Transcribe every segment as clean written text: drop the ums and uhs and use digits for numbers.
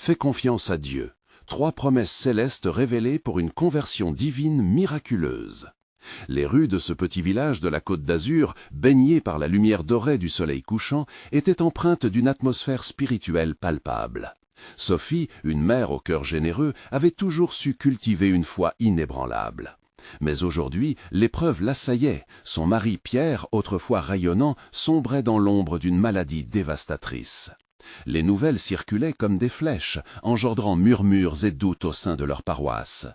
Fais confiance à Dieu. 3 promesses célestes révélées pour une conversion divine miraculeuse. Les rues de ce petit village de la Côte d'Azur, baignées par la lumière dorée du soleil couchant, étaient empreintes d'une atmosphère spirituelle palpable. Sophie, une mère au cœur généreux, avait toujours su cultiver une foi inébranlable. Mais aujourd'hui, l'épreuve l'assaillait. Son mari Pierre, autrefois rayonnant, sombrait dans l'ombre d'une maladie dévastatrice. Les nouvelles circulaient comme des flèches, engendrant murmures et doutes au sein de leur paroisse.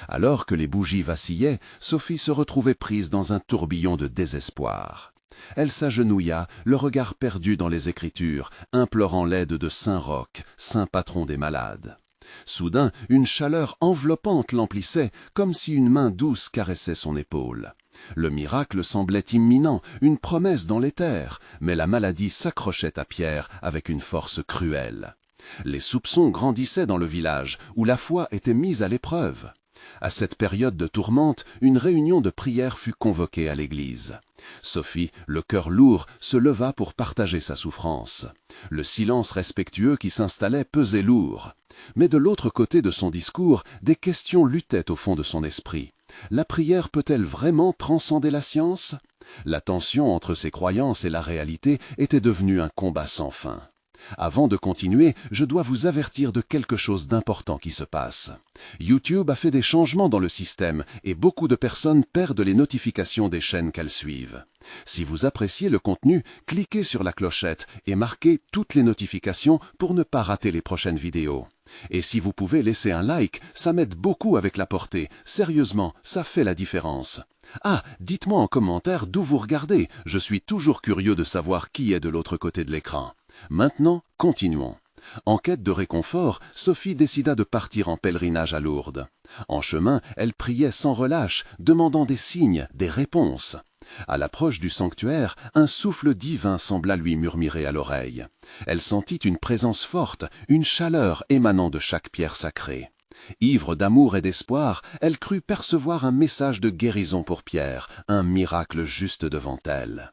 Alors que les bougies vacillaient, Sophie se retrouvait prise dans un tourbillon de désespoir. Elle s'agenouilla, le regard perdu dans les Écritures, implorant l'aide de Saint Roch, saint patron des malades. Soudain, une chaleur enveloppante l'emplissait, comme si une main douce caressait son épaule. Le miracle semblait imminent, une promesse dans l'éther, mais la maladie s'accrochait à Pierre avec une force cruelle. Les soupçons grandissaient dans le village, où la foi était mise à l'épreuve. À cette période de tourmente, une réunion de prière fut convoquée à l'église. Sophie, le cœur lourd, se leva pour partager sa souffrance. Le silence respectueux qui s'installait pesait lourd. Mais de l'autre côté de son discours, des questions luttaient au fond de son esprit. La prière peut-elle vraiment transcender la science? La tension entre ses croyances et la réalité était devenue un combat sans fin. Avant de continuer, je dois vous avertir de quelque chose d'important qui se passe. YouTube a fait des changements dans le système et beaucoup de personnes perdent les notifications des chaînes qu'elles suivent. Si vous appréciez le contenu, cliquez sur la clochette et marquez toutes les notifications pour ne pas rater les prochaines vidéos. Et si vous pouvez laisser un like, ça m'aide beaucoup avec la portée. Sérieusement, ça fait la différence. Ah, dites-moi en commentaire d'où vous regardez. Je suis toujours curieux de savoir qui est de l'autre côté de l'écran. Maintenant, continuons. En quête de réconfort, Sophie décida de partir en pèlerinage à Lourdes. En chemin, elle priait sans relâche, demandant des signes, des réponses. À l'approche du sanctuaire, un souffle divin sembla lui murmurer à l'oreille. Elle sentit une présence forte, une chaleur émanant de chaque pierre sacrée. Ivre d'amour et d'espoir, elle crut percevoir un message de guérison pour Pierre, un miracle juste devant elle.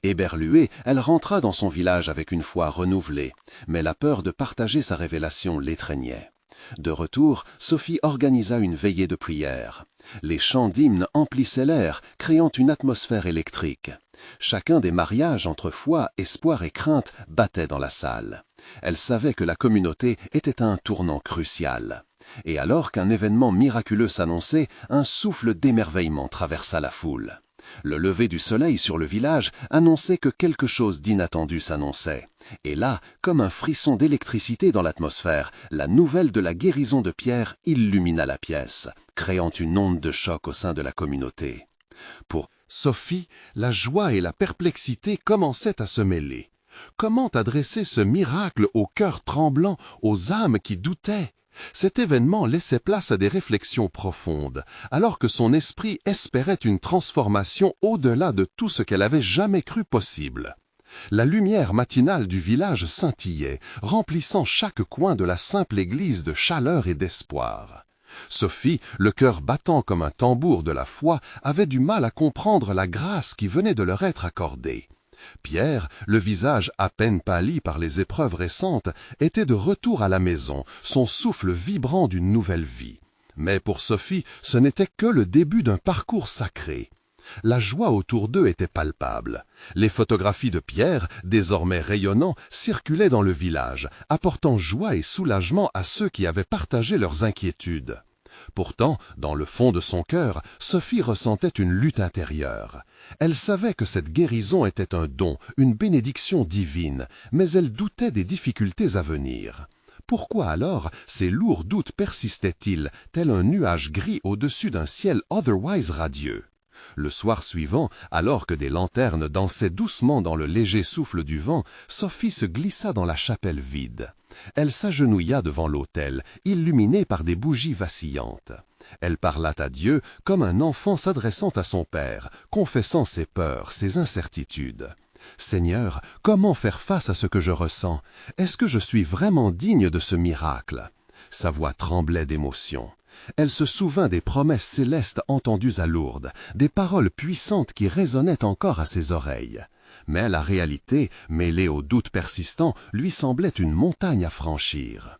Éberluée, elle rentra dans son village avec une foi renouvelée, mais la peur de partager sa révélation l'étreignait. De retour, Sophie organisa une veillée de prière. Les chants d'hymnes emplissaient l'air, créant une atmosphère électrique. Chacun des mariages entre foi, espoir et crainte battait dans la salle. Elle savait que la communauté était à un tournant crucial. Et alors qu'un événement miraculeux s'annonçait, un souffle d'émerveillement traversa la foule. Le lever du soleil sur le village annonçait que quelque chose d'inattendu s'annonçait. Et là, comme un frisson d'électricité dans l'atmosphère, la nouvelle de la guérison de Pierre illumina la pièce, créant une onde de choc au sein de la communauté. Pour Sophie, la joie et la perplexité commençaient à se mêler. Comment adresser ce miracle au cœur tremblant, aux âmes qui doutaient? Cet événement laissait place à des réflexions profondes, alors que son esprit espérait une transformation au-delà de tout ce qu'elle avait jamais cru possible. La lumière matinale du village scintillait, remplissant chaque coin de la simple église de chaleur et d'espoir. Sophie, le cœur battant comme un tambour de la foi, avait du mal à comprendre la grâce qui venait de leur être accordée. Pierre, le visage à peine pâli par les épreuves récentes, était de retour à la maison, son souffle vibrant d'une nouvelle vie. Mais pour Sophie, ce n'était que le début d'un parcours sacré. La joie autour d'eux était palpable. Les photographies de Pierre, désormais rayonnants, circulaient dans le village, apportant joie et soulagement à ceux qui avaient partagé leurs inquiétudes. Pourtant, dans le fond de son cœur, Sophie ressentait une lutte intérieure. Elle savait que cette guérison était un don, une bénédiction divine, mais elle doutait des difficultés à venir. Pourquoi alors ces lourds doutes persistaient-ils, tel un nuage gris au-dessus d'un ciel otherwise radieux? Le soir suivant, alors que des lanternes dansaient doucement dans le léger souffle du vent, Sophie se glissa dans la chapelle vide. Elle s'agenouilla devant l'autel, illuminé par des bougies vacillantes. Elle parla à Dieu comme un enfant s'adressant à son père, confessant ses peurs, ses incertitudes. « Seigneur, comment faire face à ce que je ressens? Est-ce que je suis vraiment digne de ce miracle ?» Sa voix tremblait d'émotion. Elle se souvint des promesses célestes entendues à Lourdes, des paroles puissantes qui résonnaient encore à ses oreilles. Mais la réalité, mêlée aux doutes persistants, lui semblait une montagne à franchir.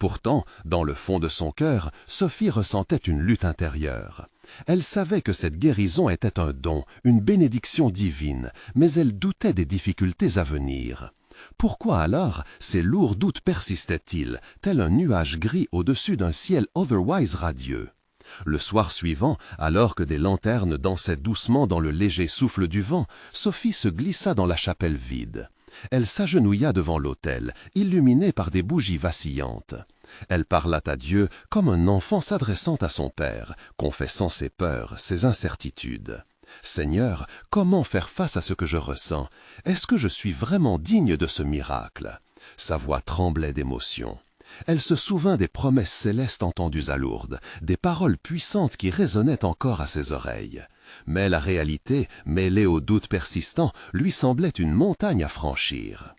Pourtant, dans le fond de son cœur, Sophie ressentait une lutte intérieure. Elle savait que cette guérison était un don, une bénédiction divine, mais elle doutait des difficultés à venir. Pourquoi alors ces lourds doutes persistaient-ils, tel un nuage gris au-dessus d'un ciel otherwise radieux? Le soir suivant, alors que des lanternes dansaient doucement dans le léger souffle du vent, Sophie se glissa dans la chapelle vide. Elle s'agenouilla devant l'autel, illuminé par des bougies vacillantes. Elle parla à Dieu comme un enfant s'adressant à son Père, confessant ses peurs, ses incertitudes. « Seigneur, comment faire face à ce que je ressens? Est-ce que je suis vraiment digne de ce miracle ?» Sa voix tremblait d'émotion. Elle se souvint des promesses célestes entendues à Lourdes, des paroles puissantes qui résonnaient encore à ses oreilles. Mais la réalité, mêlée aux doutes persistants, lui semblait une montagne à franchir.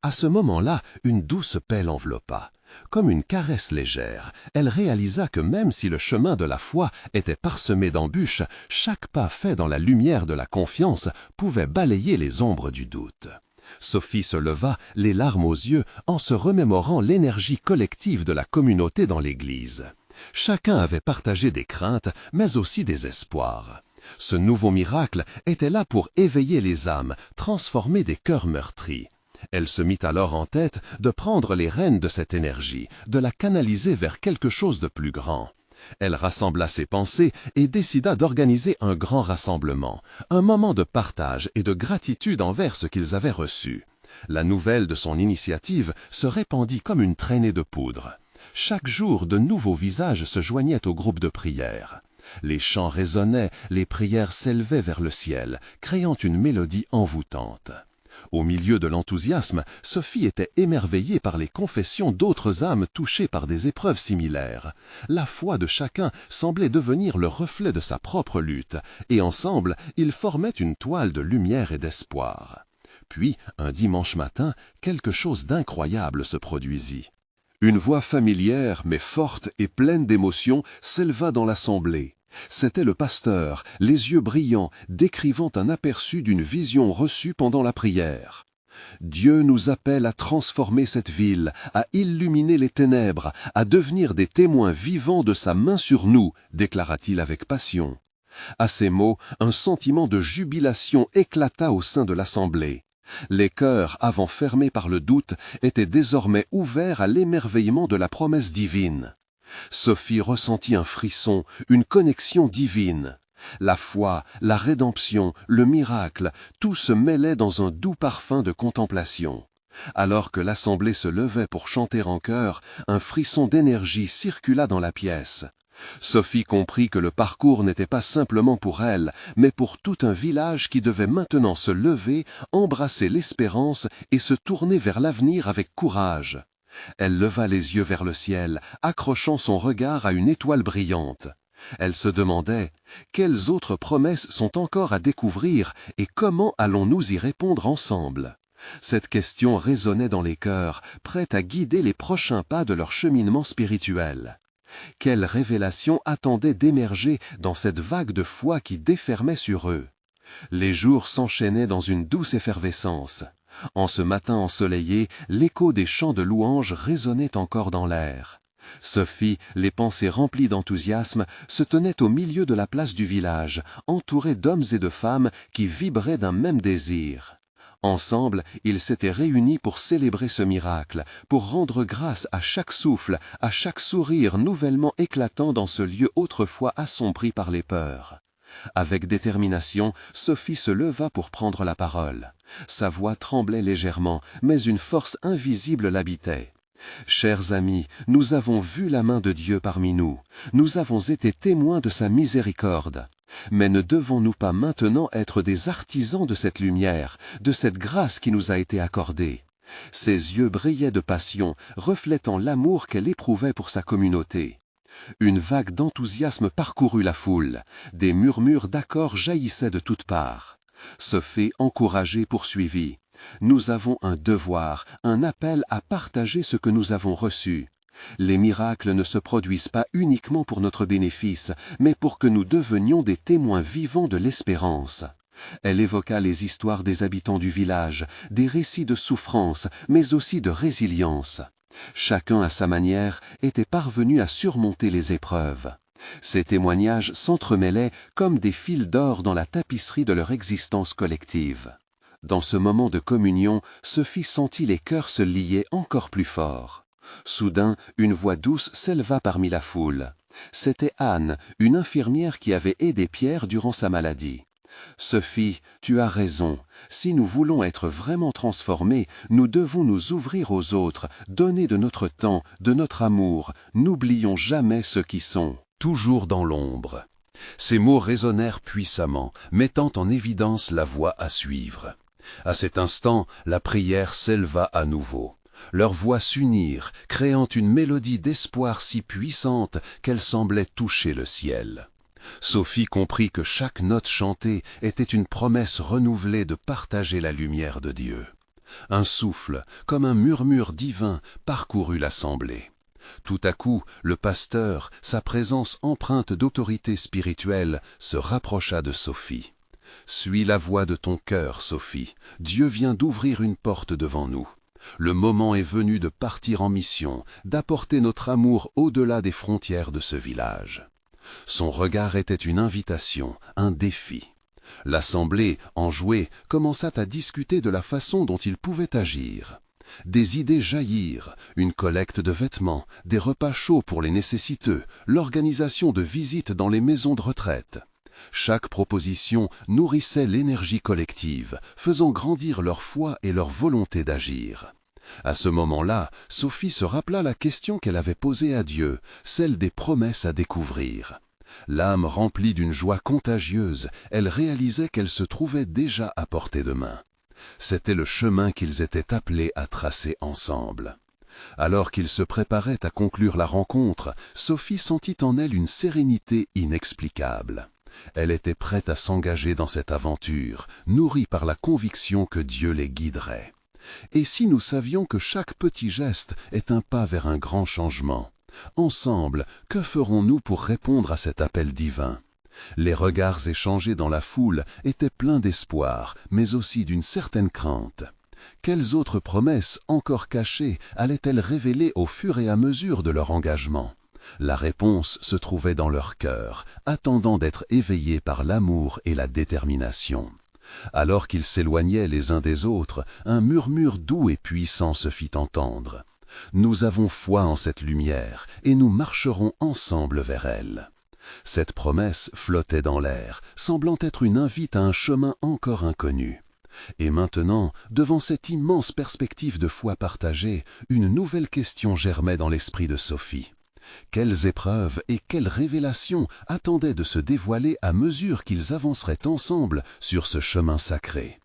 À ce moment-là, une douce paix l'enveloppa. Comme une caresse légère, elle réalisa que même si le chemin de la foi était parsemé d'embûches, chaque pas fait dans la lumière de la confiance pouvait balayer les ombres du doute. Sophie se leva, les larmes aux yeux, en se remémorant l'énergie collective de la communauté dans l'Église. Chacun avait partagé des craintes, mais aussi des espoirs. Ce nouveau miracle était là pour éveiller les âmes, transformer des cœurs meurtris. Elle se mit alors en tête de prendre les rênes de cette énergie, de la canaliser vers quelque chose de plus grand. Elle rassembla ses pensées et décida d'organiser un grand rassemblement, un moment de partage et de gratitude envers ce qu'ils avaient reçu. La nouvelle de son initiative se répandit comme une traînée de poudre. Chaque jour, de nouveaux visages se joignaient au groupe de prière. Les chants résonnaient, les prières s'élevaient vers le ciel, créant une mélodie envoûtante. Au milieu de l'enthousiasme, Sophie était émerveillée par les confessions d'autres âmes touchées par des épreuves similaires. La foi de chacun semblait devenir le reflet de sa propre lutte, et ensemble, ils formaient une toile de lumière et d'espoir. Puis, un dimanche matin, quelque chose d'incroyable se produisit. Une voix familière, mais forte et pleine d'émotion, s'éleva dans l'assemblée. C'était le pasteur, les yeux brillants, décrivant un aperçu d'une vision reçue pendant la prière. « Dieu nous appelle à transformer cette ville, à illuminer les ténèbres, à devenir des témoins vivants de sa main sur nous », déclara-t-il avec passion. À ces mots, un sentiment de jubilation éclata au sein de l'assemblée. Les cœurs, avant fermés par le doute, étaient désormais ouverts à l'émerveillement de la promesse divine. Sophie ressentit un frisson, une connexion divine. La foi, la rédemption, le miracle, tout se mêlait dans un doux parfum de contemplation. Alors que l'assemblée se levait pour chanter en chœur, un frisson d'énergie circula dans la pièce. Sophie comprit que le parcours n'était pas simplement pour elle, mais pour tout un village qui devait maintenant se lever, embrasser l'espérance et se tourner vers l'avenir avec courage. Elle leva les yeux vers le ciel, accrochant son regard à une étoile brillante. Elle se demandait « Quelles autres promesses sont encore à découvrir et comment allons-nous y répondre ensemble ?» Cette question résonnait dans les cœurs, prête à guider les prochains pas de leur cheminement spirituel. Quelle révélation attendait d'émerger dans cette vague de foi qui défermait sur eux? Les jours s'enchaînaient dans une douce effervescence. En ce matin ensoleillé, l'écho des chants de louanges résonnait encore dans l'air. Sophie, les pensées remplies d'enthousiasme, se tenait au milieu de la place du village, entourée d'hommes et de femmes qui vibraient d'un même désir. Ensemble, ils s'étaient réunis pour célébrer ce miracle, pour rendre grâce à chaque souffle, à chaque sourire nouvellement éclatant dans ce lieu autrefois assombri par les peurs. Avec détermination, Sophie se leva pour prendre la parole. Sa voix tremblait légèrement, mais une force invisible l'habitait. « Chers amis, nous avons vu la main de Dieu parmi nous. Nous avons été témoins de sa miséricorde. Mais ne devons-nous pas maintenant être des artisans de cette lumière, de cette grâce qui nous a été accordée ?» Ses yeux brillaient de passion, reflétant l'amour qu'elle éprouvait pour sa communauté. Une vague d'enthousiasme parcourut la foule. Des murmures d'accord jaillissaient de toutes parts. Sophie, encouragée, poursuivit. « Nous avons un devoir, un appel à partager ce que nous avons reçu. Les miracles ne se produisent pas uniquement pour notre bénéfice, mais pour que nous devenions des témoins vivants de l'espérance. » Elle évoqua les histoires des habitants du village, des récits de souffrance, mais aussi de résilience. Chacun à sa manière était parvenu à surmonter les épreuves. Ces témoignages s'entremêlaient comme des fils d'or dans la tapisserie de leur existence collective. Dans ce moment de communion, Sophie sentit les cœurs se lier encore plus fort. Soudain, une voix douce s'éleva parmi la foule. C'était Anne, une infirmière qui avait aidé Pierre durant sa maladie. « Sophie, tu as raison. Si nous voulons être vraiment transformés, nous devons nous ouvrir aux autres, donner de notre temps, de notre amour. N'oublions jamais ceux qui sont toujours dans l'ombre. » Ces mots résonnèrent puissamment, mettant en évidence la voie à suivre. À cet instant, la prière s'éleva à nouveau. Leurs voix s'unirent, créant une mélodie d'espoir si puissante qu'elle semblait toucher le ciel. Sophie comprit que chaque note chantée était une promesse renouvelée de partager la lumière de Dieu. Un souffle, comme un murmure divin, parcourut l'assemblée. Tout à coup, le pasteur, sa présence empreinte d'autorité spirituelle, se rapprocha de Sophie. « Suis la voix de ton cœur, Sophie. Dieu vient d'ouvrir une porte devant nous. Le moment est venu de partir en mission, d'apporter notre amour au-delà des frontières de ce village. » Son regard était une invitation, un défi. L'assemblée, enjouée, commença à discuter de la façon dont il pouvait agir. Des idées jaillirent, une collecte de vêtements, des repas chauds pour les nécessiteux, l'organisation de visites dans les maisons de retraite. Chaque proposition nourrissait l'énergie collective, faisant grandir leur foi et leur volonté d'agir. À ce moment-là, Sophie se rappela la question qu'elle avait posée à Dieu, celle des promesses à découvrir. L'âme remplie d'une joie contagieuse, elle réalisait qu'elle se trouvait déjà à portée de main. C'était le chemin qu'ils étaient appelés à tracer ensemble. Alors qu'ils se préparaient à conclure la rencontre, Sophie sentit en elle une sérénité inexplicable. Elle était prête à s'engager dans cette aventure, nourrie par la conviction que Dieu les guiderait. Et si nous savions que chaque petit geste est un pas vers un grand changement? Ensemble, que ferons-nous pour répondre à cet appel divin? Les regards échangés dans la foule étaient pleins d'espoir, mais aussi d'une certaine crainte. Quelles autres promesses, encore cachées, allaient-elles révéler au fur et à mesure de leur engagement? La réponse se trouvait dans leur cœur, attendant d'être éveillés par l'amour et la détermination. Alors qu'ils s'éloignaient les uns des autres, un murmure doux et puissant se fit entendre. « Nous avons foi en cette lumière, et nous marcherons ensemble vers elle. » Cette promesse flottait dans l'air, semblant être une invite à un chemin encore inconnu. Et maintenant, devant cette immense perspective de foi partagée, une nouvelle question germait dans l'esprit de Sophie. Quelles épreuves et quelles révélations attendaient de se dévoiler à mesure qu'ils avanceraient ensemble sur ce chemin sacré?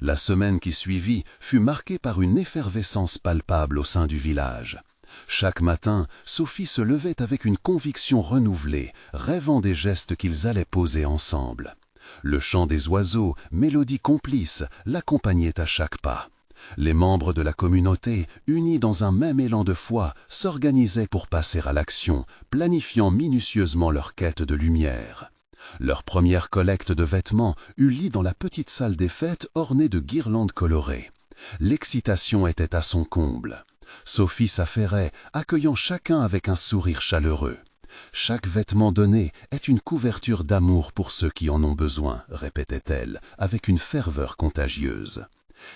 La semaine qui suivit fut marquée par une effervescence palpable au sein du village. Chaque matin, Sophie se levait avec une conviction renouvelée, rêvant des gestes qu'ils allaient poser ensemble. Le chant des oiseaux, mélodie complice, l'accompagnait à chaque pas. Les membres de la communauté, unis dans un même élan de foi, s'organisaient pour passer à l'action, planifiant minutieusement leur quête de lumière. Leur première collecte de vêtements eut lieu dans la petite salle des fêtes ornée de guirlandes colorées. L'excitation était à son comble. Sophie s'affairait, accueillant chacun avec un sourire chaleureux. « Chaque vêtement donné est une couverture d'amour pour ceux qui en ont besoin », répétait-elle, avec une ferveur contagieuse.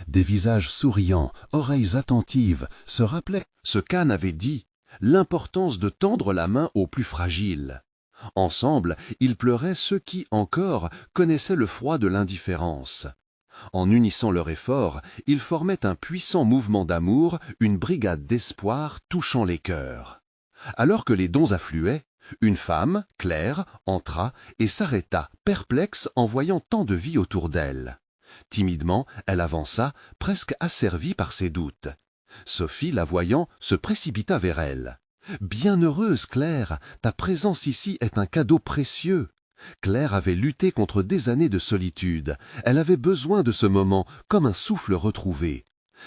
Des visages souriants, oreilles attentives, se rappelaient ce qu'Anne avait dit, l'importance de tendre la main aux plus fragiles. Ensemble, ils pleuraient ceux qui, encore, connaissaient le froid de l'indifférence. En unissant leurs efforts, ils formaient un puissant mouvement d'amour, une brigade d'espoir touchant les cœurs. Alors que les dons affluaient, une femme, Claire, entra et s'arrêta, perplexe en voyant tant de vie autour d'elle. Timidement, elle avança, presque asservie par ses doutes. Sophie, la voyant, se précipita vers elle. « Bienheureuse, Claire, ta présence ici est un cadeau précieux. » Claire avait lutté contre des années de solitude. Elle avait besoin de ce moment, comme un souffle retrouvé.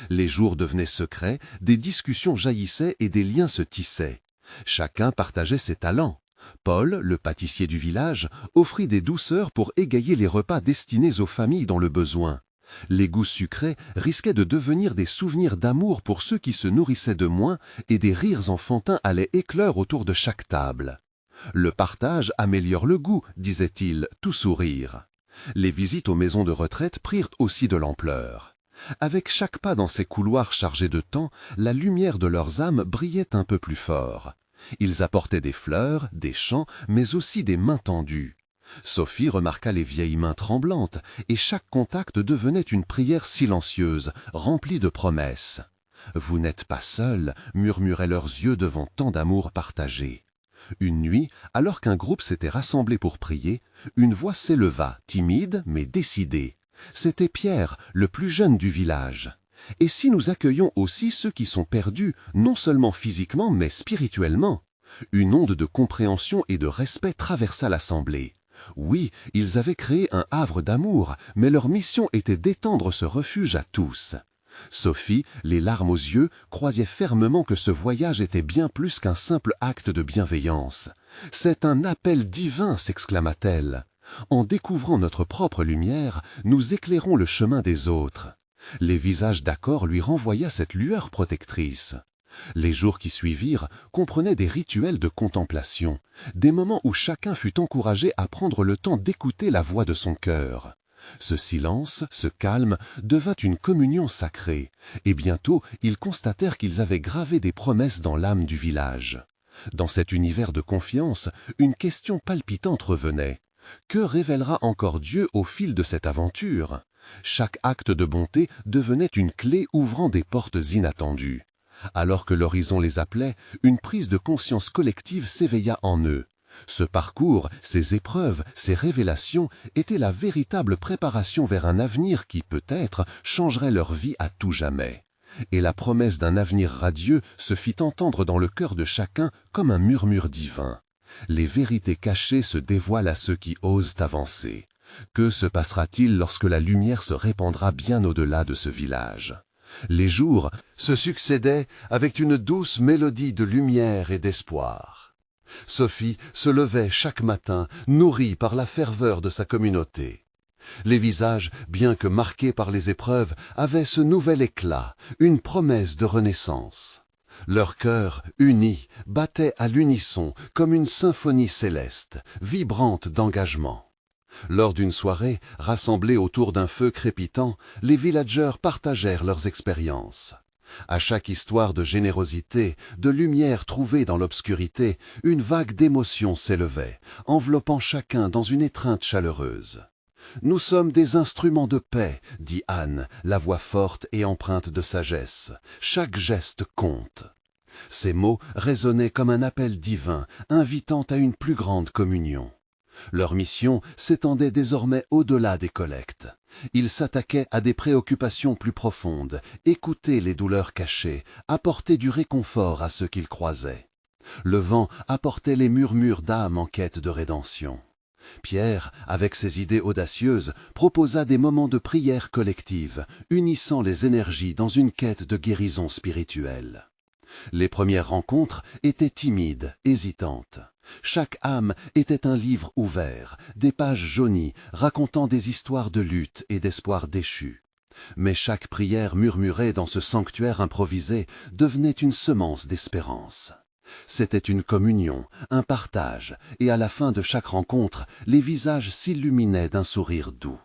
Les jours devenaient secrets, des discussions jaillissaient et des liens se tissaient. Chacun partageait ses talents. Paul, le pâtissier du village, offrit des douceurs pour égayer les repas destinés aux familles dans le besoin. Les goûts sucrés risquaient de devenir des souvenirs d'amour pour ceux qui se nourrissaient de moins et des rires enfantins allaient éclore autour de chaque table. Le partage améliore le goût, disait-il, tout sourire. Les visites aux maisons de retraite prirent aussi de l'ampleur. Avec chaque pas dans ces couloirs chargés de temps, la lumière de leurs âmes brillait un peu plus fort. Ils apportaient des fleurs, des chants, mais aussi des mains tendues. Sophie remarqua les vieilles mains tremblantes, et chaque contact devenait une prière silencieuse, remplie de promesses. « Vous n'êtes pas seul », murmuraient leurs yeux devant tant d'amour partagé. Une nuit, alors qu'un groupe s'était rassemblé pour prier, une voix s'éleva, timide mais décidée. C'était Pierre, le plus jeune du village. « Et si nous accueillions aussi ceux qui sont perdus, non seulement physiquement mais spirituellement ?» Une onde de compréhension et de respect traversa l'assemblée. Oui, ils avaient créé un havre d'amour, mais leur mission était d'étendre ce refuge à tous. Sophie, les larmes aux yeux, croyait fermement que ce voyage était bien plus qu'un simple acte de bienveillance. « C'est un appel divin !» s'exclama-t-elle. « En découvrant notre propre lumière, nous éclairons le chemin des autres. » Les visages d'accord lui renvoyaient cette lueur protectrice. Les jours qui suivirent comprenaient des rituels de contemplation, des moments où chacun fut encouragé à prendre le temps d'écouter la voix de son cœur. Ce silence, ce calme, devint une communion sacrée, et bientôt ils constatèrent qu'ils avaient gravé des promesses dans l'âme du village. Dans cet univers de confiance, une question palpitante revenait. Que révélera encore Dieu au fil de cette aventure? Chaque acte de bonté devenait une clé ouvrant des portes inattendues. Alors que l'horizon les appelait, une prise de conscience collective s'éveilla en eux. Ce parcours, ces épreuves, ces révélations étaient la véritable préparation vers un avenir qui, peut-être, changerait leur vie à tout jamais. Et la promesse d'un avenir radieux se fit entendre dans le cœur de chacun comme un murmure divin. Les vérités cachées se dévoilent à ceux qui osent avancer. Que se passera-t-il lorsque la lumière se répandra bien au-delà de ce village? Les jours se succédaient avec une douce mélodie de lumière et d'espoir. Sophie se levait chaque matin, nourrie par la ferveur de sa communauté. Les visages, bien que marqués par les épreuves, avaient ce nouvel éclat, une promesse de renaissance. Leurs cœurs, unis, battaient à l'unisson comme une symphonie céleste, vibrante d'engagement. Lors d'une soirée, rassemblés autour d'un feu crépitant, les villageurs partagèrent leurs expériences. À chaque histoire de générosité, de lumière trouvée dans l'obscurité, une vague d'émotion s'élevait, enveloppant chacun dans une étreinte chaleureuse. « Nous sommes des instruments de paix », dit Anne, la voix forte et empreinte de sagesse. « Chaque geste compte. » Ces mots résonnaient comme un appel divin, invitant à une plus grande communion. Leur mission s'étendait désormais au-delà des collectes. Ils s'attaquaient à des préoccupations plus profondes, écoutaient les douleurs cachées, apportaient du réconfort à ceux qu'ils croisaient. Le vent apportait les murmures d'âmes en quête de rédemption. Pierre, avec ses idées audacieuses, proposa des moments de prière collective, unissant les énergies dans une quête de guérison spirituelle. Les premières rencontres étaient timides, hésitantes. Chaque âme était un livre ouvert, des pages jaunies racontant des histoires de lutte et d'espoir déchus. Mais chaque prière murmurée dans ce sanctuaire improvisé devenait une semence d'espérance. C'était une communion, un partage, et à la fin de chaque rencontre, les visages s'illuminaient d'un sourire doux.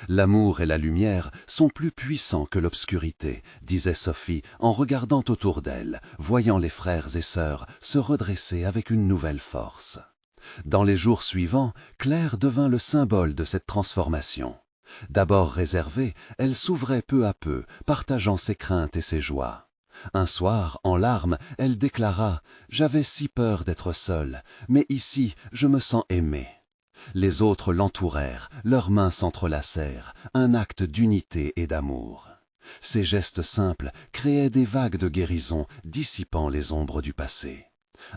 L'amour et la lumière sont plus puissants que l'obscurité, disait Sophie en regardant autour d'elle, voyant les frères et sœurs se redresser avec une nouvelle force. Dans les jours suivants, Claire devint le symbole de cette transformation. D'abord réservée, elle s'ouvrait peu à peu, partageant ses craintes et ses joies. Un soir, en larmes, elle déclara « J'avais si peur d'être seule, mais ici, je me sens aimée. » Les autres l'entourèrent, leurs mains s'entrelacèrent, un acte d'unité et d'amour. Ces gestes simples créaient des vagues de guérison, dissipant les ombres du passé.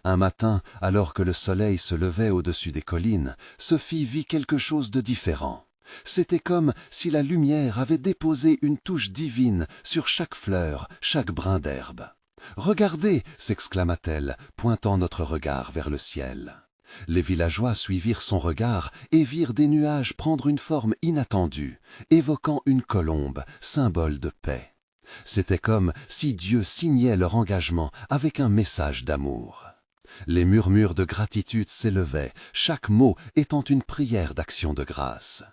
Un matin, alors que le soleil se levait au-dessus des collines, Sophie vit quelque chose de différent. C'était comme si la lumière avait déposé une touche divine sur chaque fleur, chaque brin d'herbe. « Regardez !» s'exclama-t-elle, pointant notre regard vers le ciel. Les villageois suivirent son regard et virent des nuages prendre une forme inattendue, évoquant une colombe, symbole de paix. C'était comme si Dieu signait leur engagement avec un message d'amour. Les murmures de gratitude s'élevaient, chaque mot étant une prière d'action de grâce.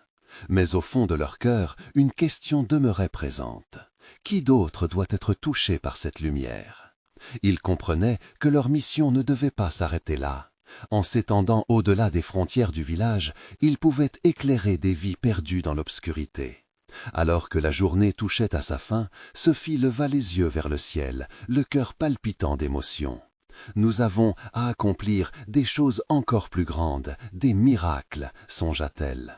Mais au fond de leur cœur, une question demeurait présente. Qui d'autre doit être touché par cette lumière? Ils comprenaient que leur mission ne devait pas s'arrêter là. En s'étendant au-delà des frontières du village, ils pouvaient éclairer des vies perdues dans l'obscurité. Alors que la journée touchait à sa fin, Sophie leva les yeux vers le ciel, le cœur palpitant d'émotion. « Nous avons à accomplir des choses encore plus grandes, des miracles », songea-t-elle.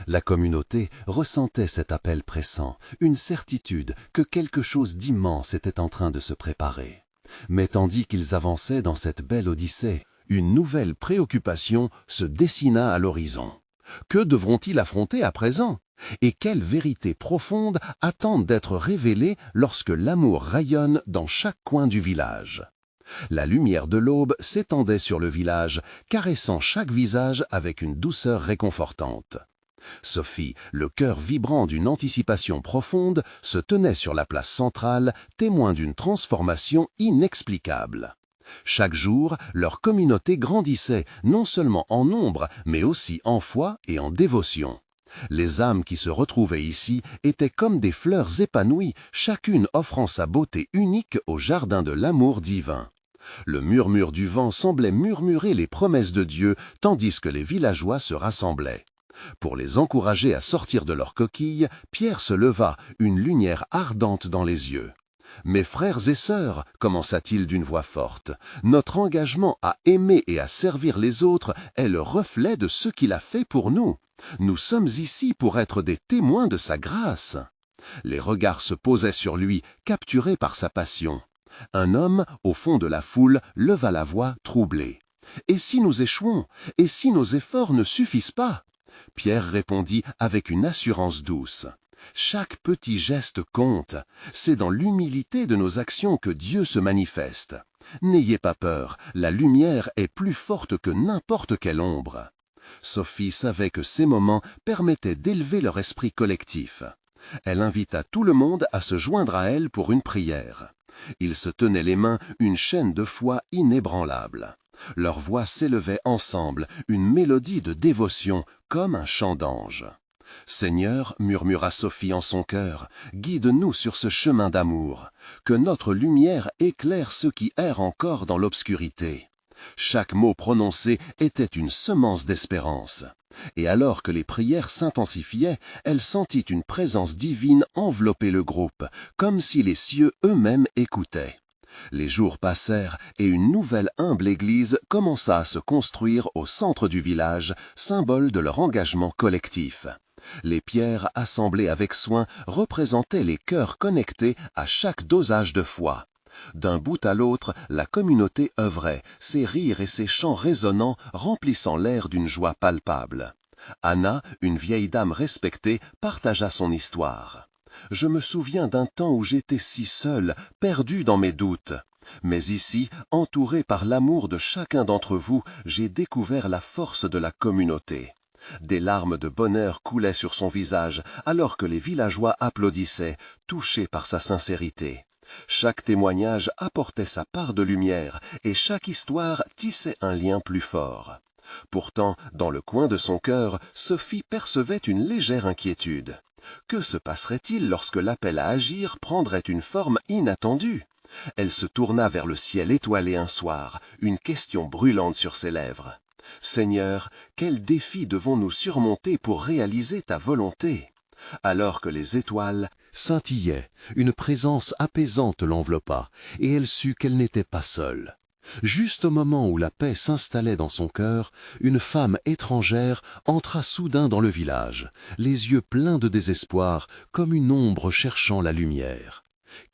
La communauté ressentait cet appel pressant, une certitude que quelque chose d'immense était en train de se préparer. Mais tandis qu'ils avançaient dans cette belle odyssée, une nouvelle préoccupation se dessina à l'horizon. Que devront-ils affronter à présent? Et quelles vérités profondes attendent d'être révélées lorsque l'amour rayonne dans chaque coin du village? La lumière de l'aube s'étendait sur le village, caressant chaque visage avec une douceur réconfortante. Sophie, le cœur vibrant d'une anticipation profonde, se tenait sur la place centrale, témoin d'une transformation inexplicable. Chaque jour, leur communauté grandissait, non seulement en nombre, mais aussi en foi et en dévotion. Les âmes qui se retrouvaient ici étaient comme des fleurs épanouies, chacune offrant sa beauté unique au jardin de l'amour divin. Le murmure du vent semblait murmurer les promesses de Dieu, tandis que les villageois se rassemblaient. Pour les encourager à sortir de leur coquille, Pierre se leva, une lumière ardente dans les yeux. « Mes frères et sœurs, commença-t-il d'une voix forte, notre engagement à aimer et à servir les autres est le reflet de ce qu'il a fait pour nous. Nous sommes ici pour être des témoins de sa grâce. » Les regards se posaient sur lui, capturés par sa passion. Un homme, au fond de la foule, leva la voix troublé. « Et si nous échouons? Et si nos efforts ne suffisent pas ?» Pierre répondit avec une assurance douce. « Chaque petit geste compte. C'est dans l'humilité de nos actions que Dieu se manifeste. N'ayez pas peur, la lumière est plus forte que n'importe quelle ombre. » Sophie savait que ces moments permettaient d'élever leur esprit collectif. Elle invita tout le monde à se joindre à elle pour une prière. Ils se tenaient les mains, une chaîne de foi inébranlable. Leurs voix s'élevaient ensemble, une mélodie de dévotion, comme un chant d'ange. « Seigneur, murmura Sophie en son cœur, guide-nous sur ce chemin d'amour. Que notre lumière éclaire ceux qui errent encore dans l'obscurité. » Chaque mot prononcé était une semence d'espérance. Et alors que les prières s'intensifiaient, elle sentit une présence divine envelopper le groupe, comme si les cieux eux-mêmes écoutaient. Les jours passèrent et une nouvelle humble église commença à se construire au centre du village, symbole de leur engagement collectif. Les pierres assemblées avec soin représentaient les cœurs connectés à chaque dosage de foi. D'un bout à l'autre, la communauté œuvrait, ses rires et ses chants résonnants remplissant l'air d'une joie palpable. Anna, une vieille dame respectée, partagea son histoire. « Je me souviens d'un temps où j'étais si seule, perdue dans mes doutes. Mais ici, entourée par l'amour de chacun d'entre vous, j'ai découvert la force de la communauté. » Des larmes de bonheur coulaient sur son visage, alors que les villageois applaudissaient, touchés par sa sincérité. Chaque témoignage apportait sa part de lumière, et chaque histoire tissait un lien plus fort. Pourtant, dans le coin de son cœur, Sophie percevait une légère inquiétude. Que se passerait-il lorsque l'appel à agir prendrait une forme inattendue? Elle se tourna vers le ciel étoilé un soir, une question brûlante sur ses lèvres. « Seigneur, quel défi devons-nous surmonter pour réaliser ta volonté ?» Alors que les étoiles scintillaient, une présence apaisante l'enveloppa, et elle sut qu'elle n'était pas seule. Juste au moment où la paix s'installait dans son cœur, une femme étrangère entra soudain dans le village, les yeux pleins de désespoir, comme une ombre cherchant la lumière.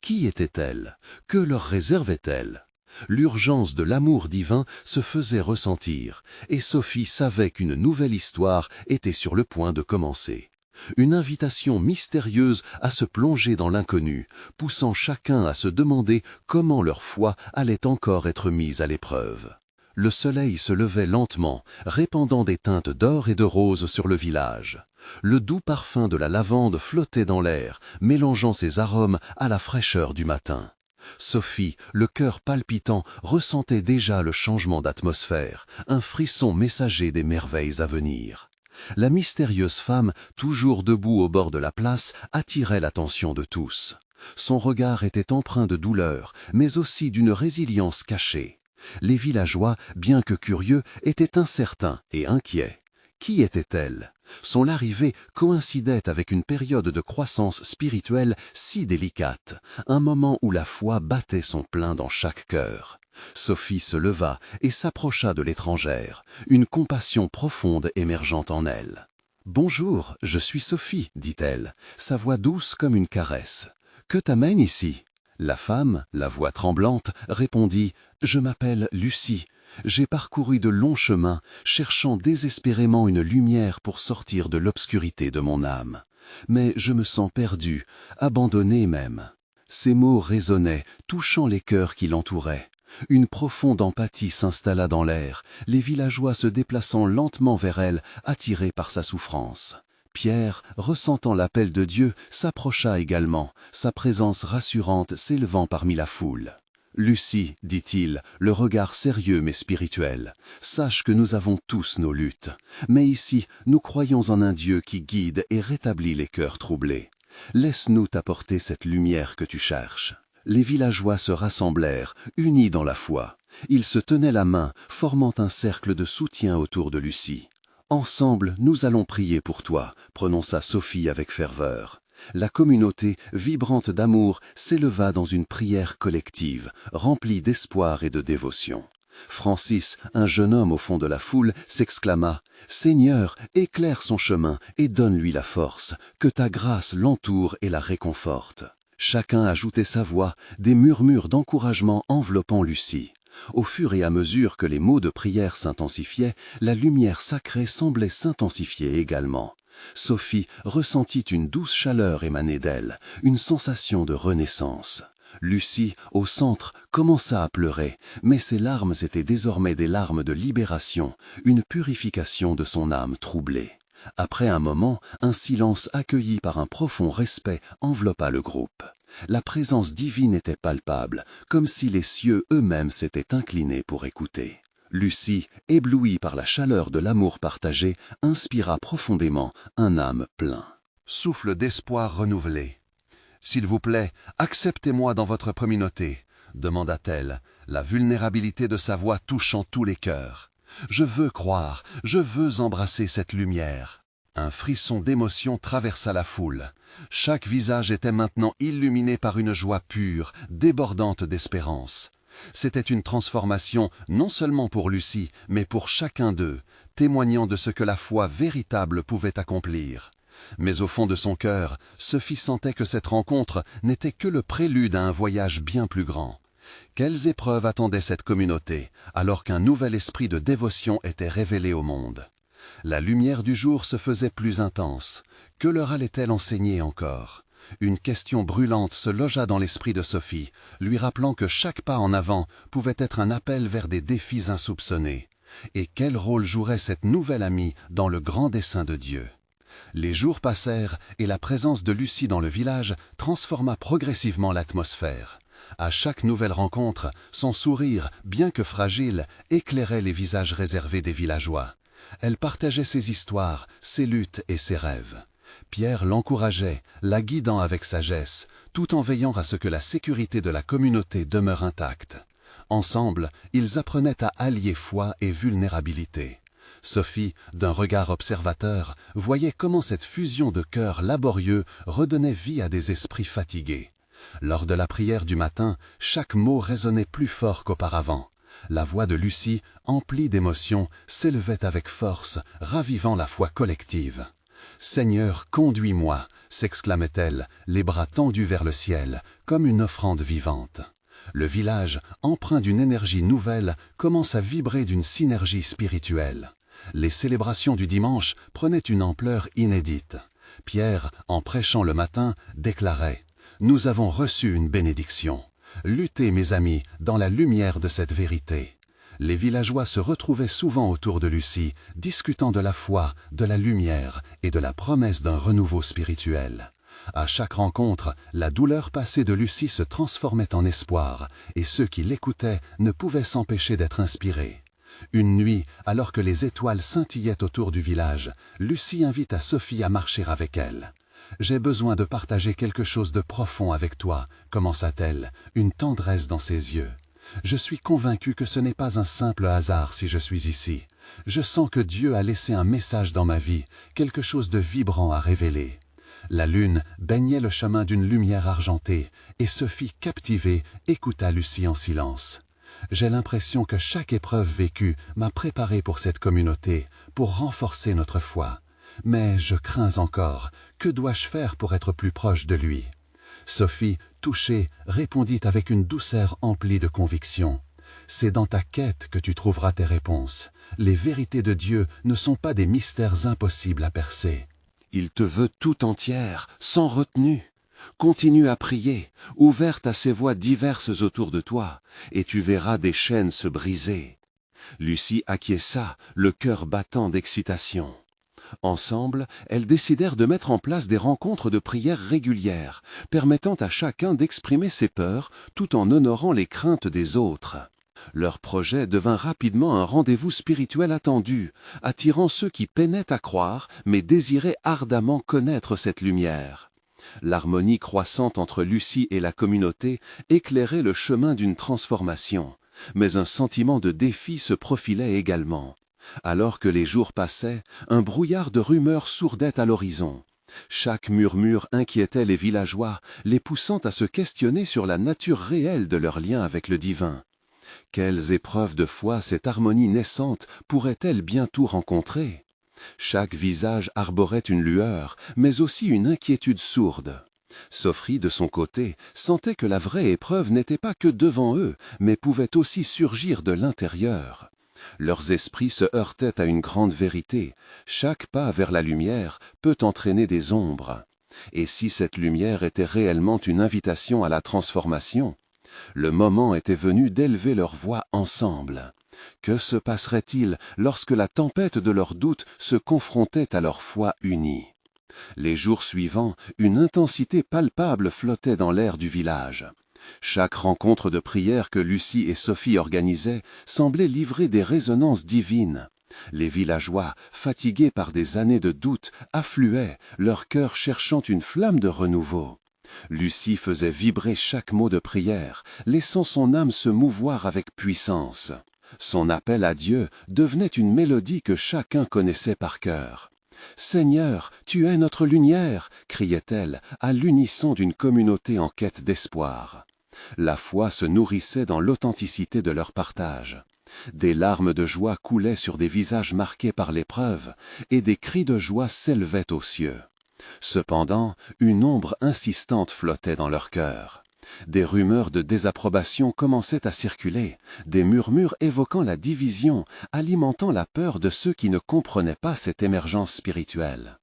Qui était-elle? Que leur réservait-elle? L'urgence de l'amour divin se faisait ressentir, et Sophie savait qu'une nouvelle histoire était sur le point de commencer. Une invitation mystérieuse à se plonger dans l'inconnu, poussant chacun à se demander comment leur foi allait encore être mise à l'épreuve. Le soleil se levait lentement, répandant des teintes d'or et de rose sur le village. Le doux parfum de la lavande flottait dans l'air, mélangeant ses arômes à la fraîcheur du matin. Sophie, le cœur palpitant, ressentait déjà le changement d'atmosphère, un frisson messager des merveilles à venir. La mystérieuse femme, toujours debout au bord de la place, attirait l'attention de tous. Son regard était empreint de douleur, mais aussi d'une résilience cachée. Les villageois, bien que curieux, étaient incertains et inquiets. Qui était-elle? Son arrivée coïncidait avec une période de croissance spirituelle si délicate, un moment où la foi battait son plein dans chaque cœur. Sophie se leva et s'approcha de l'étrangère, une compassion profonde émergeant en elle. « Bonjour, je suis Sophie, dit-elle, sa voix douce comme une caresse. Que t'amène ici ?» La femme, la voix tremblante, répondit « Je m'appelle Lucie. J'ai parcouru de longs chemins, cherchant désespérément une lumière pour sortir de l'obscurité de mon âme. Mais je me sens perdue, abandonnée même. » Ces mots résonnaient, touchant les cœurs qui l'entouraient. Une profonde empathie s'installa dans l'air, les villageois se déplaçant lentement vers elle, attirés par sa souffrance. Pierre, ressentant l'appel de Dieu, s'approcha également, sa présence rassurante s'élevant parmi la foule. « Lucie, dit-il, le regard sérieux mais spirituel, sache que nous avons tous nos luttes. Mais ici, nous croyons en un Dieu qui guide et rétablit les cœurs troublés. Laisse-nous t'apporter cette lumière que tu cherches. » Les villageois se rassemblèrent, unis dans la foi. Ils se tenaient la main, formant un cercle de soutien autour de Lucie. « Ensemble, nous allons prier pour toi », prononça Sophie avec ferveur. La communauté, vibrante d'amour, s'éleva dans une prière collective, remplie d'espoir et de dévotion. Francis, un jeune homme au fond de la foule, s'exclama « Seigneur, éclaire son chemin et donne-lui la force, que ta grâce l'entoure et la réconforte. » Chacun ajoutait sa voix, des murmures d'encouragement enveloppant Lucie. Au fur et à mesure que les mots de prière s'intensifiaient, la lumière sacrée semblait s'intensifier également. Sophie ressentit une douce chaleur émaner d'elle, une sensation de renaissance. Lucie, au centre, commença à pleurer, mais ses larmes étaient désormais des larmes de libération, une purification de son âme troublée. Après un moment, un silence accueilli par un profond respect enveloppa le groupe. La présence divine était palpable, comme si les cieux eux-mêmes s'étaient inclinés pour écouter. Lucie, éblouie par la chaleur de l'amour partagé, inspira profondément un âme plein. Souffle d'espoir renouvelé. « S'il vous plaît, acceptez-moi dans votre communauté, » demanda-t-elle, la vulnérabilité de sa voix touchant tous les cœurs. « Je veux croire, je veux embrasser cette lumière. » Un frisson d'émotion traversa la foule. Chaque visage était maintenant illuminé par une joie pure, débordante d'espérance. C'était une transformation non seulement pour Lucie, mais pour chacun d'eux, témoignant de ce que la foi véritable pouvait accomplir. Mais au fond de son cœur, Sophie sentait que cette rencontre n'était que le prélude à un voyage bien plus grand. Quelles épreuves attendaient cette communauté, alors qu'un nouvel esprit de dévotion était révélé au monde? La lumière du jour se faisait plus intense. Que leur allait-elle enseigner encore? Une question brûlante se logea dans l'esprit de Sophie, lui rappelant que chaque pas en avant pouvait être un appel vers des défis insoupçonnés. Et quel rôle jouerait cette nouvelle amie dans le grand dessein de Dieu? Les jours passèrent et la présence de Lucie dans le village transforma progressivement l'atmosphère. À chaque nouvelle rencontre, son sourire, bien que fragile, éclairait les visages réservés des villageois. Elle partageait ses histoires, ses luttes et ses rêves. Pierre l'encourageait, la guidant avec sagesse, tout en veillant à ce que la sécurité de la communauté demeure intacte. Ensemble, ils apprenaient à allier foi et vulnérabilité. Sophie, d'un regard observateur, voyait comment cette fusion de cœurs laborieux redonnait vie à des esprits fatigués. Lors de la prière du matin, chaque mot résonnait plus fort qu'auparavant. La voix de Lucie, emplie d'émotion, s'élevait avec force, ravivant la foi collective. « Seigneur, conduis-moi » s'exclamait-elle, les bras tendus vers le ciel, comme une offrande vivante. Le village, empreint d'une énergie nouvelle, commence à vibrer d'une synergie spirituelle. Les célébrations du dimanche prenaient une ampleur inédite. Pierre, en prêchant le matin, déclarait « Nous avons reçu une bénédiction. Luttez, mes amis, dans la lumière de cette vérité. » Les villageois se retrouvaient souvent autour de Lucie, discutant de la foi, de la lumière et de la promesse d'un renouveau spirituel. À chaque rencontre, la douleur passée de Lucie se transformait en espoir, et ceux qui l'écoutaient ne pouvaient s'empêcher d'être inspirés. Une nuit, alors que les étoiles scintillaient autour du village, Lucie invita Sophie à marcher avec elle. « J'ai besoin de partager quelque chose de profond avec toi », commença-t-elle, une tendresse dans ses yeux. « Je suis convaincue que ce n'est pas un simple hasard si je suis ici. Je sens que Dieu a laissé un message dans ma vie, quelque chose de vibrant à révéler. » La lune baignait le chemin d'une lumière argentée, et Sophie, captivée, écouta Lucie en silence. « J'ai l'impression que chaque épreuve vécue m'a préparée pour cette communauté, pour renforcer notre foi. Mais je crains encore. Que dois-je faire pour être plus proche de lui ?» Sophie, touchée, répondit avec une douceur emplie de conviction. « C'est dans ta quête que tu trouveras tes réponses. Les vérités de Dieu ne sont pas des mystères impossibles à percer. » Il te veut tout entière, sans retenue. Continue à prier, ouverte à ces voies diverses autour de toi, et tu verras des chaînes se briser. Lucie acquiesça, le cœur battant d'excitation. Ensemble, elles décidèrent de mettre en place des rencontres de prière régulières, permettant à chacun d'exprimer ses peurs tout en honorant les craintes des autres. Leur projet devint rapidement un rendez-vous spirituel attendu, attirant ceux qui peinaient à croire mais désiraient ardemment connaître cette lumière. L'harmonie croissante entre Lucie et la communauté éclairait le chemin d'une transformation, mais un sentiment de défi se profilait également. Alors que les jours passaient, un brouillard de rumeurs sourdait à l'horizon. Chaque murmure inquiétait les villageois, les poussant à se questionner sur la nature réelle de leur lien avec le divin. Quelles épreuves de foi cette harmonie naissante pourrait-elle bientôt rencontrer? Chaque visage arborait une lueur, mais aussi une inquiétude sourde. Sophie, de son côté, sentait que la vraie épreuve n'était pas que devant eux, mais pouvait aussi surgir de l'intérieur. Leurs esprits se heurtaient à une grande vérité. Chaque pas vers la lumière peut entraîner des ombres. Et si cette lumière était réellement une invitation à la transformation? Le moment était venu d'élever leurs voix ensemble. Que se passerait-il lorsque la tempête de leurs doutes se confrontait à leur foi unie? Les jours suivants, une intensité palpable flottait dans l'air du village. Chaque rencontre de prière que Lucie et Sophie organisaient semblait livrer des résonances divines. Les villageois, fatigués par des années de doute, affluaient, leur cœur cherchant une flamme de renouveau. Lucie faisait vibrer chaque mot de prière, laissant son âme se mouvoir avec puissance. Son appel à Dieu devenait une mélodie que chacun connaissait par cœur. « Seigneur, tu es notre lumière !» criait-elle, à l'unisson d'une communauté en quête d'espoir. La foi se nourrissait dans l'authenticité de leur partage. Des larmes de joie coulaient sur des visages marqués par l'épreuve, et des cris de joie s'élevaient aux cieux. Cependant, une ombre insistante flottait dans leur cœur. Des rumeurs de désapprobation commençaient à circuler, des murmures évoquant la division, alimentant la peur de ceux qui ne comprenaient pas cette émergence spirituelle.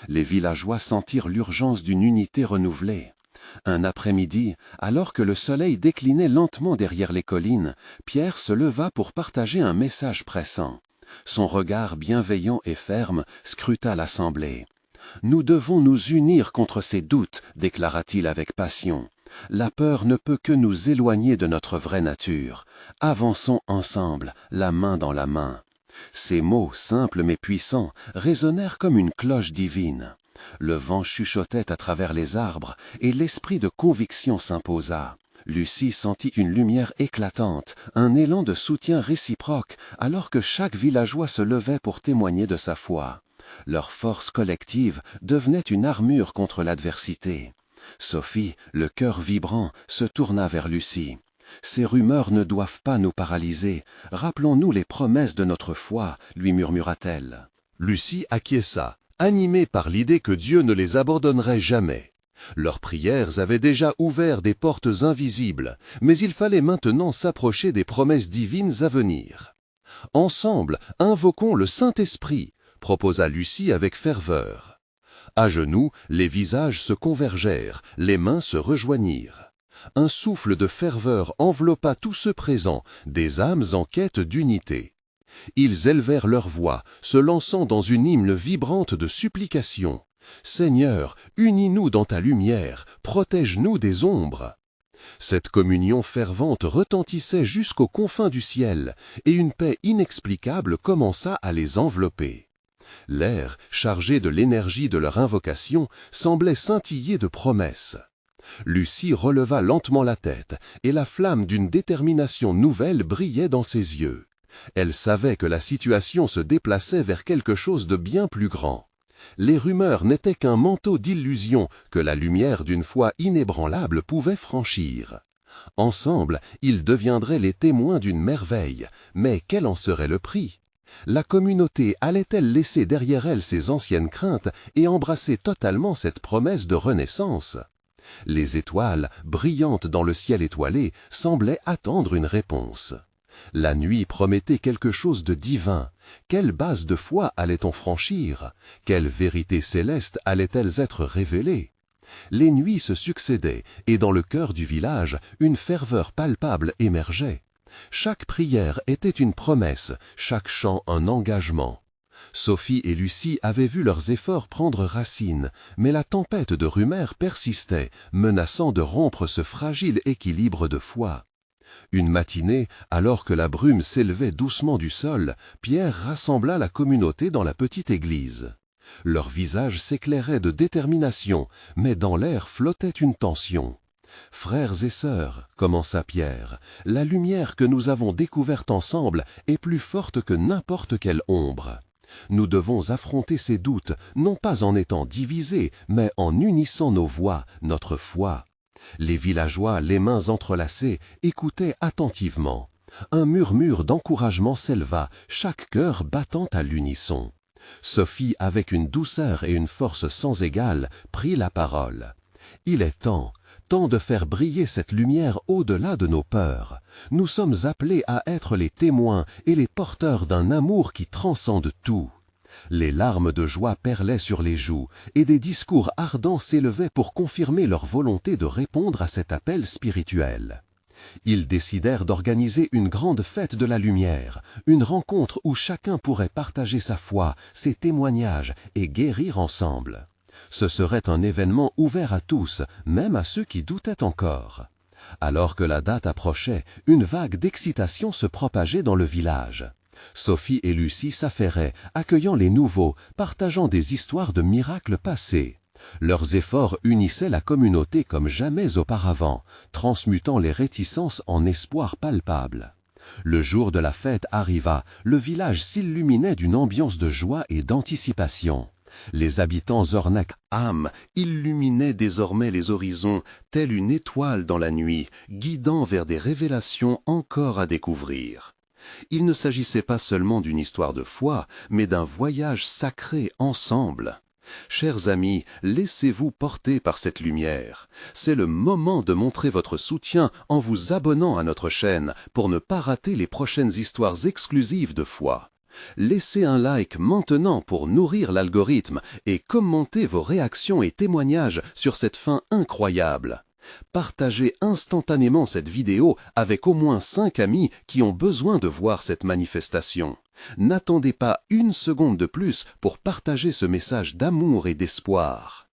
Les villageois sentirent l'urgence d'une unité renouvelée. Un après-midi, alors que le soleil déclinait lentement derrière les collines, Pierre se leva pour partager un message pressant. Son regard bienveillant et ferme scruta l'assemblée. « Nous devons nous unir contre ces doutes, déclara-t-il avec passion. La peur ne peut que nous éloigner de notre vraie nature. Avançons ensemble, la main dans la main. » Ces mots, simples mais puissants, résonnèrent comme une cloche divine. Le vent chuchotait à travers les arbres et l'esprit de conviction s'imposa. Lucie sentit une lumière éclatante, un élan de soutien réciproque, alors que chaque villageois se levait pour témoigner de sa foi. Leur force collective devenait une armure contre l'adversité. Sophie, le cœur vibrant, se tourna vers Lucie. « Ces rumeurs ne doivent pas nous paralyser. Rappelons-nous les promesses de notre foi, » lui murmura-t-elle. Lucie acquiesça, animée par l'idée que Dieu ne les abandonnerait jamais. Leurs prières avaient déjà ouvert des portes invisibles, mais il fallait maintenant s'approcher des promesses divines à venir. « Ensemble, invoquons le Saint-Esprit », proposa Lucie avec ferveur. À genoux, les visages se convergèrent, les mains se rejoignirent. Un souffle de ferveur enveloppa tous ceux présents, des âmes en quête d'unité. Ils élevèrent leur voix, se lançant dans une hymne vibrante de supplication. « Seigneur, unis-nous dans ta lumière, protège-nous des ombres !» Cette communion fervente retentissait jusqu'aux confins du ciel, et une paix inexplicable commença à les envelopper. L'air, chargé de l'énergie de leur invocation, semblait scintiller de promesses. Lucie releva lentement la tête, et la flamme d'une détermination nouvelle brillait dans ses yeux. Elle savait que la situation se déplaçait vers quelque chose de bien plus grand. Les rumeurs n'étaient qu'un manteau d'illusion que la lumière d'une foi inébranlable pouvait franchir. Ensemble, ils deviendraient les témoins d'une merveille, mais quel en serait le prix? La communauté allait-elle laisser derrière elle ses anciennes craintes et embrasser totalement cette promesse de renaissance? Les étoiles, brillantes dans le ciel étoilé, semblaient attendre une réponse. La nuit promettait quelque chose de divin. Quelle base de foi allait-on franchir? Quelles vérités célestes allaient-elles être révélées? Les nuits se succédaient, et dans le cœur du village, une ferveur palpable émergeait. Chaque prière était une promesse, chaque chant un engagement. Sophie et Lucie avaient vu leurs efforts prendre racine, mais la tempête de rumeurs persistait, menaçant de rompre ce fragile équilibre de foi. Une matinée, alors que la brume s'élevait doucement du sol, Pierre rassembla la communauté dans la petite église. Leurs visages s'éclairaient de détermination, mais dans l'air flottait une tension. « Frères et sœurs, commença Pierre, la lumière que nous avons découverte ensemble est plus forte que n'importe quelle ombre. Nous devons affronter ces doutes, non pas en étant divisés, mais en unissant nos voix, notre foi. » Les villageois, les mains entrelacées, écoutaient attentivement. Un murmure d'encouragement s'éleva, chaque cœur battant à l'unisson. Sophie, avec une douceur et une force sans égale, prit la parole. « Il est temps de faire briller cette lumière au-delà de nos peurs. Nous sommes appelés à être les témoins et les porteurs d'un amour qui transcende tout. » Les larmes de joie perlaient sur les joues, et des discours ardents s'élevaient pour confirmer leur volonté de répondre à cet appel spirituel. Ils décidèrent d'organiser une grande fête de la lumière, une rencontre où chacun pourrait partager sa foi, ses témoignages et guérir ensemble. Ce serait un événement ouvert à tous, même à ceux qui doutaient encore. Alors que la date approchait, une vague d'excitation se propageait dans le village. Sophie et Lucie s'affairaient, accueillant les nouveaux, partageant des histoires de miracles passés. Leurs efforts unissaient la communauté comme jamais auparavant, transmutant les réticences en espoirs palpables. Le jour de la fête arriva, le village s'illuminait d'une ambiance de joie et d'anticipation. Les habitants ornaques âmes illuminaient désormais les horizons, telle une étoile dans la nuit, guidant vers des révélations encore à découvrir. Il ne s'agissait pas seulement d'une histoire de foi, mais d'un voyage sacré ensemble. Chers amis, laissez-vous porter par cette lumière. C'est le moment de montrer votre soutien en vous abonnant à notre chaîne pour ne pas rater les prochaines histoires exclusives de foi. Laissez un like maintenant pour nourrir l'algorithme et commentez vos réactions et témoignages sur cette fin incroyable. Partagez instantanément cette vidéo avec au moins 5 amis qui ont besoin de voir cette manifestation. N'attendez pas une seconde de plus pour partager ce message d'amour et d'espoir.